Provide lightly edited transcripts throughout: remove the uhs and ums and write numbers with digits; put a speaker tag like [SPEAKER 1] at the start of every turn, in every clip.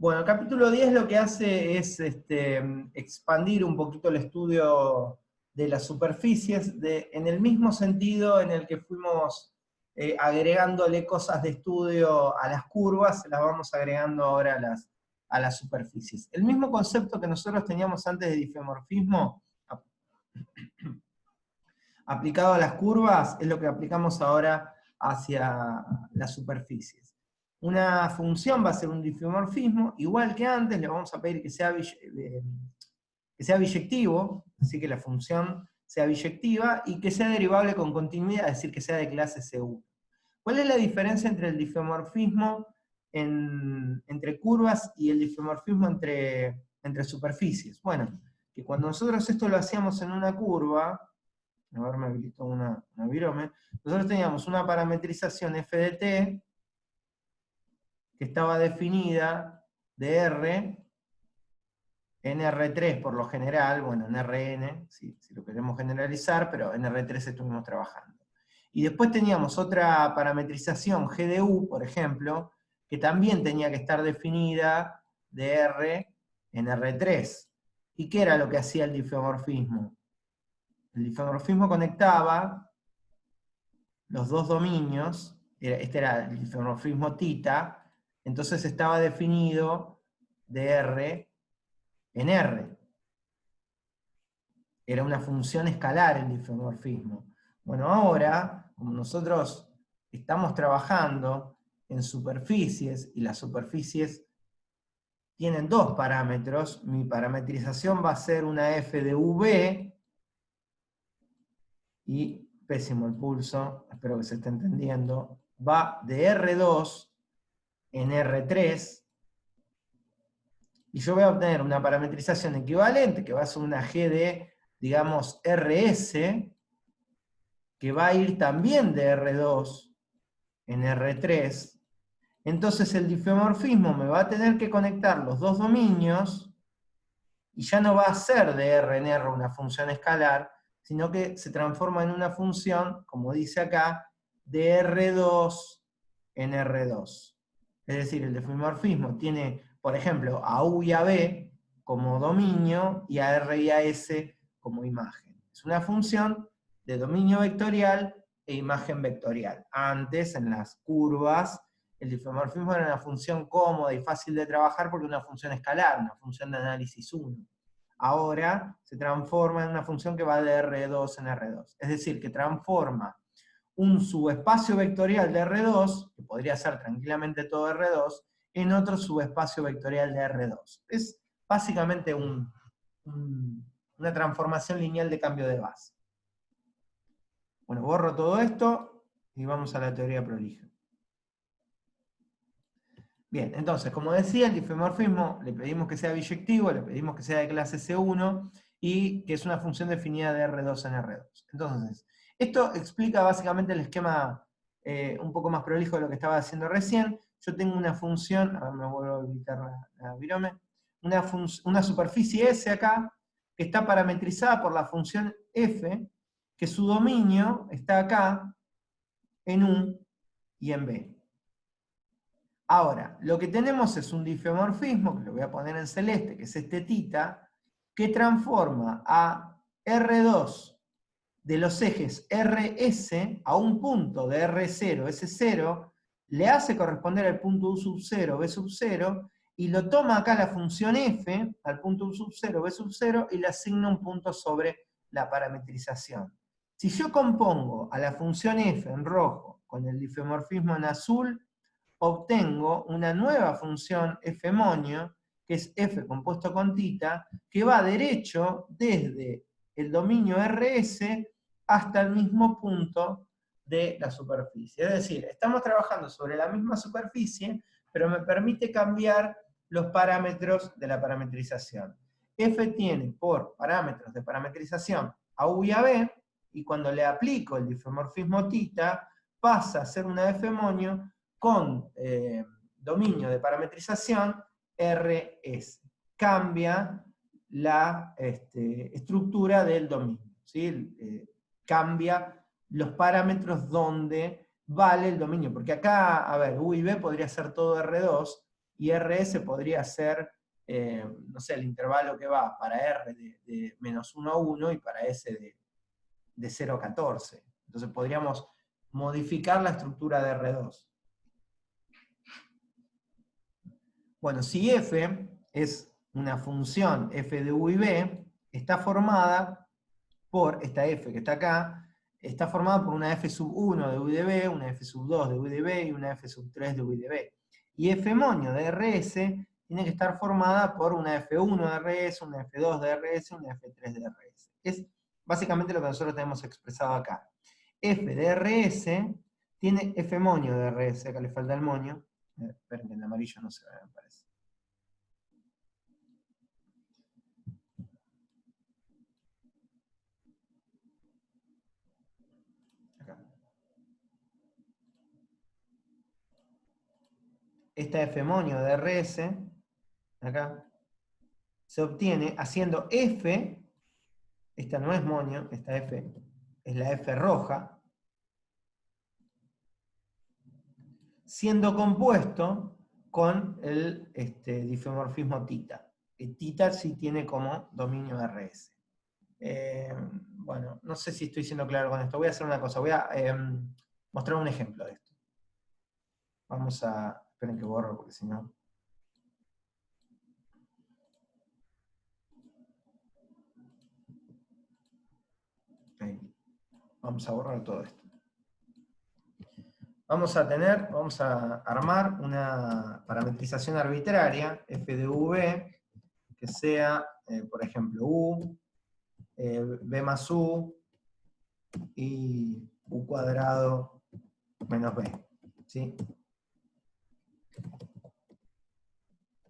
[SPEAKER 1] Bueno, el capítulo 10 lo que hace es expandir un poquito el estudio de las superficies en el mismo sentido en el que fuimos agregándole cosas de estudio a las curvas, las vamos agregando ahora a las superficies. El mismo concepto que nosotros teníamos antes de difeomorfismo aplicado a las curvas es lo que aplicamos ahora hacia las superficies. Una función va a ser un difeomorfismo, igual que antes, le vamos a pedir que sea biyectivo, así que la función sea biyectiva, y que sea derivable con continuidad, es decir, que sea de clase C1. ¿Cuál es la diferencia entre el difeomorfismo entre curvas y el difeomorfismo entre superficies? Bueno, que cuando nosotros esto lo hacíamos en una curva, a ver, me habilitó una virome, nosotros teníamos una parametrización f de t, que estaba definida de R en R3 por lo general, bueno, en Rn, si lo queremos generalizar, pero en R3 estuvimos trabajando. Y después teníamos otra parametrización, G de U, por ejemplo, que también tenía que estar definida de R en R3. ¿Y qué era lo que hacía el difeomorfismo? El difeomorfismo conectaba los dos dominios, este era el difeomorfismo θ, entonces estaba definido de R en R. Era una función escalar el difeomorfismo. Bueno, ahora, como nosotros estamos trabajando en superficies, y las superficies tienen dos parámetros, mi parametrización va a ser una f de v, y, pésimo el pulso, espero que se esté entendiendo, va de R2 en R3, y yo voy a obtener una parametrización equivalente, que va a ser una G de, digamos, RS, que va a ir también de R2 en R3, entonces el difeomorfismo me va a tener que conectar los dos dominios, y ya no va a ser de R en R una función escalar, sino que se transforma en una función, como dice acá, de R2 en R2. Es decir, el difeomorfismo tiene, por ejemplo, a U y a B como dominio, y a R y a S como imagen. Es una función de dominio vectorial e imagen vectorial. Antes, en las curvas, el difeomorfismo era una función cómoda y fácil de trabajar porque era una función escalar, una función de análisis 1. Ahora se transforma en una función que va de R2 en R2. Es decir, que transforma un subespacio vectorial de R2, que podría ser tranquilamente todo R2, en otro subespacio vectorial de R2. Es básicamente una transformación lineal de cambio de base. Bueno, borro todo esto y vamos a la teoría prolija. Bien, entonces, como decía, el difeomorfismo le pedimos que sea biyectivo, le pedimos que sea de clase C1 y que es una función definida de R2 en R2. Entonces, esto explica básicamente el esquema un poco más prolijo de lo que estaba haciendo recién. Yo tengo una función, a ver, me vuelvo a habilitar la virome, una superficie S acá, que está parametrizada por la función f, que su dominio está acá en U y en B. Ahora, lo que tenemos es un difeomorfismo, que lo voy a poner en celeste, que es este θ, que transforma a R2 de los ejes RS a un punto de R0, S0, le hace corresponder al punto U sub 0, B sub 0, y lo toma acá la función f, al punto U sub 0, B sub 0, y le asigna un punto sobre la parametrización. Si yo compongo a la función f en rojo con el difeomorfismo en azul, obtengo una nueva función f-monio, que es f compuesto con θ, que va derecho desde el dominio RS hasta el mismo punto de la superficie. Es decir, estamos trabajando sobre la misma superficie, pero me permite cambiar los parámetros de la parametrización. F tiene por parámetros de parametrización a U y a B, y cuando le aplico el difeomorfismo θ, pasa a ser una f-monio con dominio de parametrización RS. Cambia la estructura del dominio, ¿sí? Cambia los parámetros donde vale el dominio, porque acá, a ver, U y B podría ser todo R2, y RS podría ser, no sé, el intervalo que va para R de menos 1 a 1 y para S de 0 a 14. Entonces podríamos modificar la estructura de R2. Bueno, si f es una función f de u y b, está formada por, esta f que está acá, está formada por una f sub 1 de u y de b, una f sub 2 de u y de b y una f sub 3 de u y de b. Y f monio de rs tiene que estar formada por una f1 de rs, una f2 de rs, una f3 de rs. Es básicamente lo que nosotros tenemos expresado acá. F de rs tiene f monio de rs, acá le falta el monio. Esperen que en amarillo no se ve, me parece. Acá. Esta f monio de rs, acá, se obtiene haciendo f, esta no es monio, esta f es la f roja, siendo compuesto con el difeomorfismo θ. Θ sí tiene como dominio rs. Bueno, no sé si estoy siendo claro con esto. Voy a hacer una cosa, voy a mostrar un ejemplo de esto. Vamos a... Esperen que borro porque si no... Okay. Vamos a borrar todo esto. Vamos a armar una parametrización arbitraria, f de v, que sea, por ejemplo, u, b más u, y u cuadrado menos b. ¿Sí?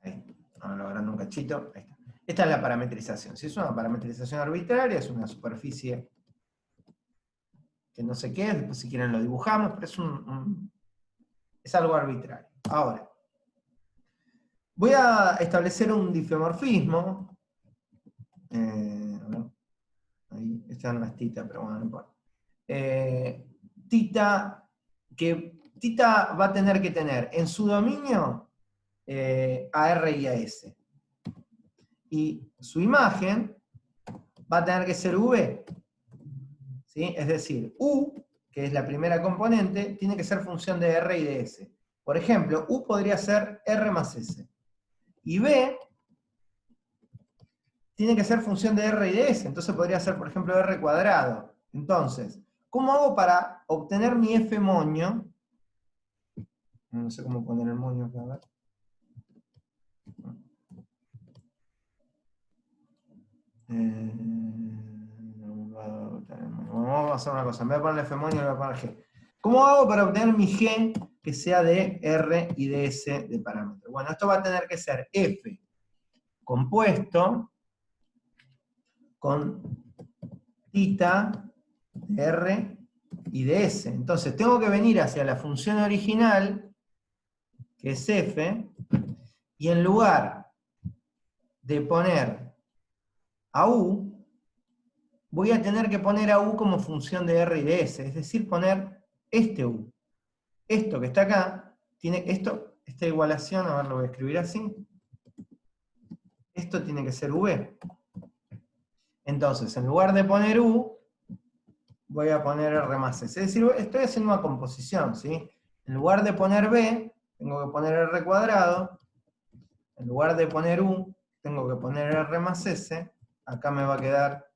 [SPEAKER 1] Ahí, vamos logrando un cachito. Ahí está. Esta es la parametrización. Si es una parametrización arbitraria, es una superficie que no sé qué es, después si quieren lo dibujamos, pero es algo arbitrario. Ahora, voy a establecer un difeomorfismo. Ahí está en las θ, pero bueno, no importa. θ va a tener que tener en su dominio a R y a S. Y su imagen va a tener que ser V. ¿Sí? Es decir, U, que es la primera componente, tiene que ser función de R y de S. Por ejemplo, U podría ser R más S. Y B tiene que ser función de R y de S. Entonces podría ser, por ejemplo, R cuadrado. Entonces, ¿cómo hago para obtener mi F moño? No sé cómo poner el moño acá, a ver. Vamos a hacer una cosa, en vez de ponerle F moño, le voy a poner G. ¿Cómo hago para obtener mi G que sea de R y de S de parámetro? Bueno, esto va a tener que ser F compuesto con θ de R y de S. Entonces tengo que venir hacia la función original, que es F, y en lugar de poner a U, voy a tener que poner a U como función de R y de S, es decir, poner este U. Esto que está acá, tiene esta igualación, a ver, lo voy a escribir así. Esto tiene que ser V. Entonces, en lugar de poner U, voy a poner R más S. Es decir, estoy haciendo una composición, ¿sí? En lugar de poner B, tengo que poner R cuadrado. En lugar de poner U, tengo que poner R más S. Acá me va a quedar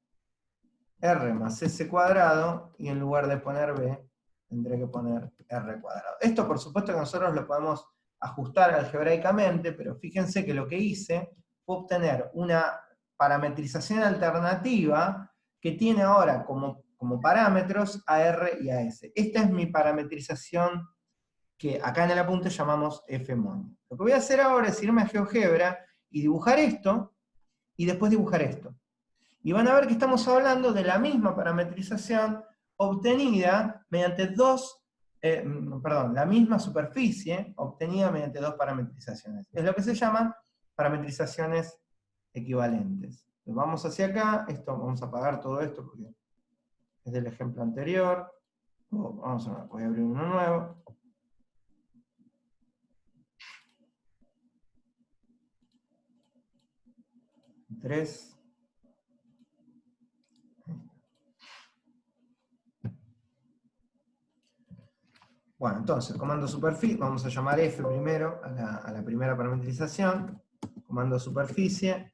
[SPEAKER 1] R más S cuadrado. Y en lugar de poner B, tendré que poner R cuadrado. Esto, por supuesto, que nosotros lo podemos ajustar algebraicamente, pero fíjense que lo que hice fue obtener una parametrización alternativa que tiene ahora como parámetros a R y a S. Esta es mi parametrización que acá en el apunte llamamos F moño. Lo que voy a hacer ahora es irme a GeoGebra y dibujar esto, y después dibujar esto. Y van a ver que estamos hablando de la misma parametrización obtenida mediante la misma superficie obtenida mediante dos parametrizaciones. Es lo que se llaman parametrizaciones equivalentes. Vamos hacia acá, vamos a apagar todo esto porque es del ejemplo anterior. Voy a abrir uno nuevo. 3. Bueno, entonces, comando superficie, vamos a llamar F primero a la primera parametrización. Comando superficie,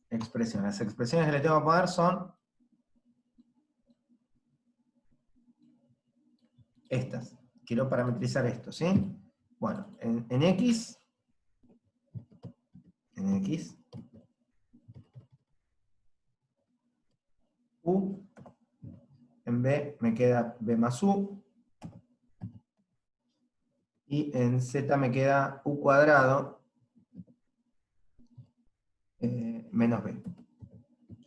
[SPEAKER 1] expresión. Las expresiones que le tengo que poner son estas. Quiero parametrizar esto, ¿sí? Bueno, en X, U, en B me queda B más U, y en Z me queda U cuadrado menos B.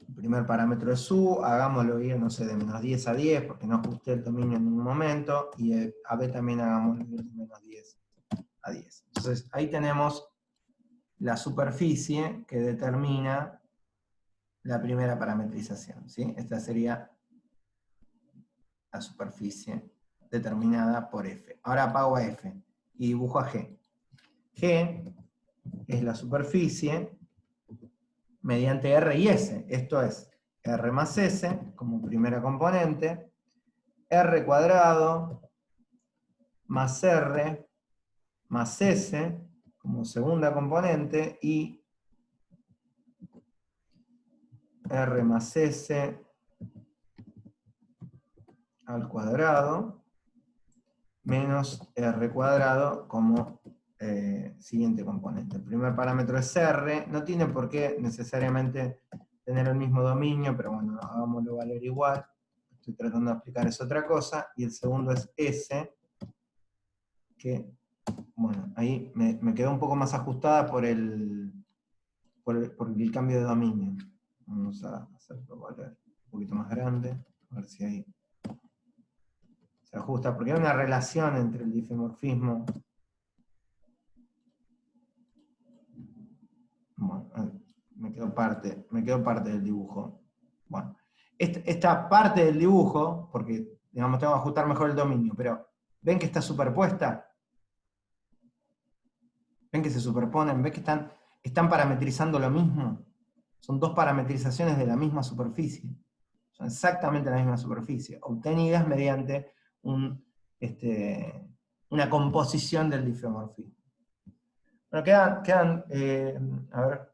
[SPEAKER 1] El primer parámetro es U, hagámoslo ir, no sé, de menos 10 a 10, porque no ajusté el dominio en ningún momento, y a B también hagámoslo ir de menos 10 a 10. Entonces, ahí tenemos la superficie que determina la primera parametrización, ¿sí? Esta sería la superficie determinada por F. Ahora apago a F y dibujo a G. G es la superficie mediante R y S. Esto es R más S como primera componente, R cuadrado más R más S como segunda componente y R más S al cuadrado menos R cuadrado como siguiente componente. El primer parámetro es R, no tiene por qué necesariamente tener el mismo dominio, pero bueno, hagámoslo valer igual. Estoy tratando de explicar es otra cosa. Y el segundo es S, que, bueno, ahí me quedó un poco más ajustada por el cambio de dominio. Vamos a hacerlo valer un poquito más grande, a ver si ahí se ajusta, porque hay una relación entre el difeomorfismo. Bueno, me quedó parte del dibujo. Bueno, esta parte del dibujo, porque digamos tengo que ajustar mejor el dominio, pero ¿ven que está superpuesta? ¿Ven que se superponen? ¿Ven que están parametrizando lo mismo? Son dos parametrizaciones de la misma superficie. Son exactamente la misma superficie, obtenidas mediante una composición del difeomorfismo. Bueno, quedan a ver,